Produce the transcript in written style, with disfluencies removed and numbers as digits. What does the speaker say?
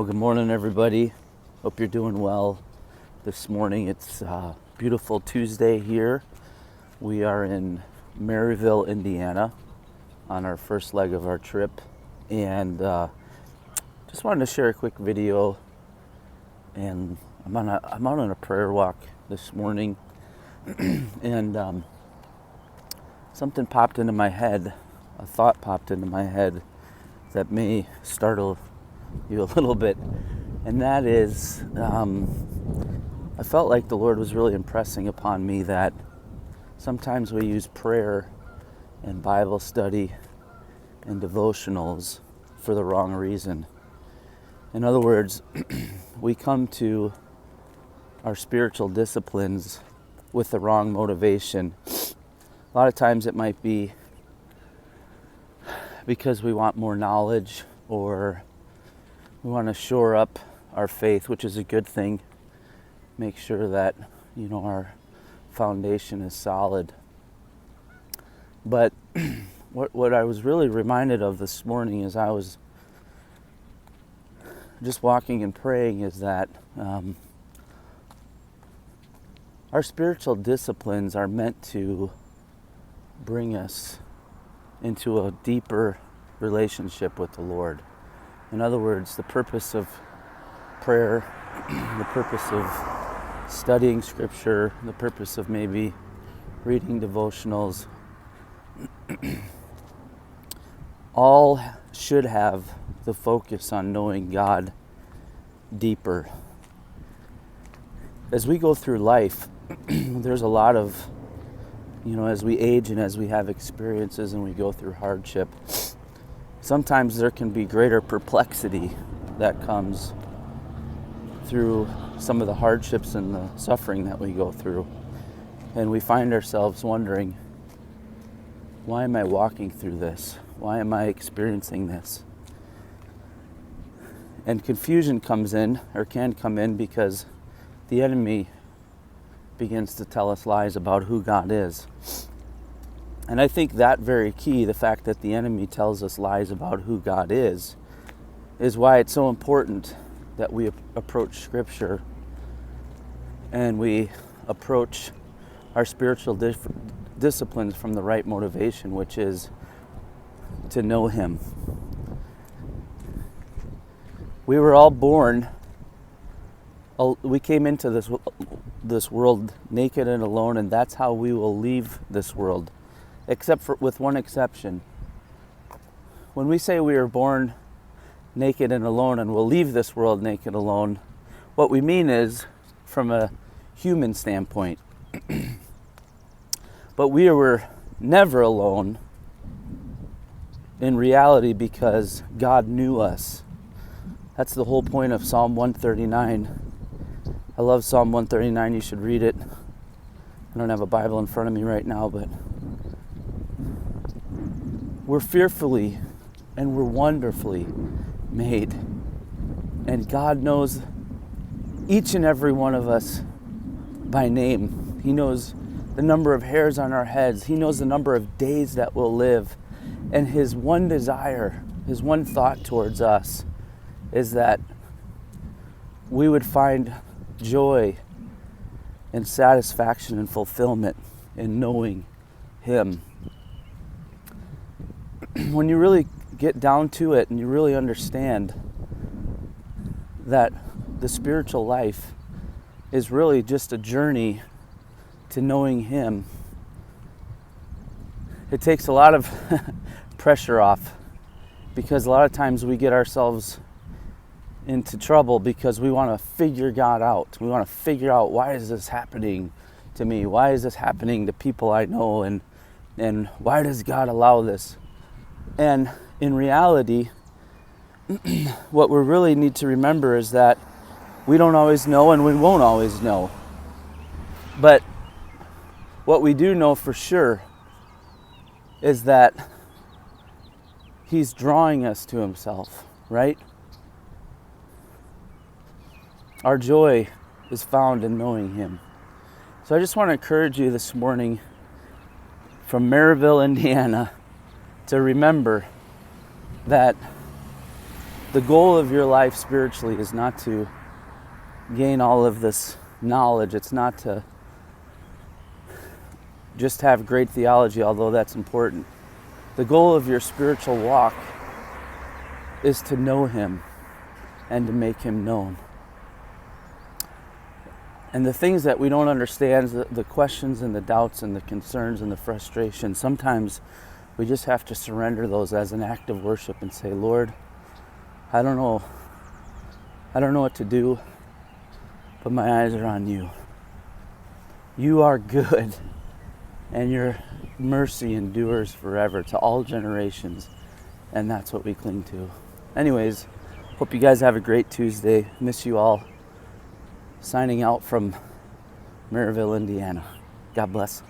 Well, good morning, everybody. Hope you're doing well this morning. It's a beautiful Tuesday here. We are in Maryville, Indiana, on our first leg of our trip, and just wanted to share a quick video. And I'm out on a prayer walk this morning, and something popped into my head. A thought popped into my head that may startle you a little bit, and that is I felt like the Lord was really impressing upon me that sometimes we use prayer and Bible study and devotionals for the wrong reason. In other words, we come to our spiritual disciplines with the wrong motivation. A lot of times it might be because we want more knowledge, or we want to shore up our faith, which is a good thing. Make sure that, our foundation is solid. But what I was really reminded of this morning as I was just walking and praying is that our spiritual disciplines are meant to bring us into a deeper relationship with the Lord. In other words, the purpose of prayer, the purpose of studying Scripture, the purpose of maybe reading devotionals, all should have the focus on knowing God deeper. As we go through life, there's a lot of, as we age and as we have experiences and we go through hardship, sometimes there can be greater perplexity that comes through some of the hardships and the suffering that we go through. And we find ourselves wondering, why am I walking through this? Why am I experiencing this? And confusion comes in, or can come in, because the enemy begins to tell us lies about who God is. And I think that very key, the fact that the enemy tells us lies about who God is why it's so important that we approach Scripture and we approach our spiritual disciplines from the right motivation, which is to know Him. We were all born, we came into this world naked and alone, and that's how we will leave this world. With one exception. When we say we are born naked and alone and will leave this world naked alone, what we mean is from a human standpoint. But we were never alone in reality because God knew us. That's the whole point of Psalm 139. I love Psalm 139. You should read it. I don't have a Bible in front of me right now, but we're fearfully and we're wonderfully made. And God knows each and every one of us by name. He knows the number of hairs on our heads. He knows the number of days that we'll live. And His one desire, His one thought towards us is that we would find joy and satisfaction and fulfillment in knowing Him. When you really get down to it and you really understand that the spiritual life is really just a journey to knowing Him, it takes a lot of pressure off, because a lot of times we get ourselves into trouble because we want to figure God out. We want to figure out, why is this happening to me? Why is this happening to people I know? And why does God allow this? And in reality, what we really need to remember is that we don't always know and we won't always know. But what we do know for sure is that He's drawing us to Himself, right? Our joy is found in knowing Him. So I just want to encourage you this morning from Maryville, Indiana, to remember that The goal of your life spiritually is not to gain all of this knowledge. It's not to just have great theology, although that's important. The goal of your spiritual walk is to know Him and to make Him known. And the things that we don't understand, the questions and the doubts and the concerns and the frustration, sometimes we just have to surrender those as an act of worship and say, Lord, I don't know what to do, but my eyes are on You. You are good, and Your mercy endures forever to all generations, and that's what we cling to. Anyways, hope you guys have a great Tuesday. Miss you all. Signing out from Maryville, Indiana. God bless.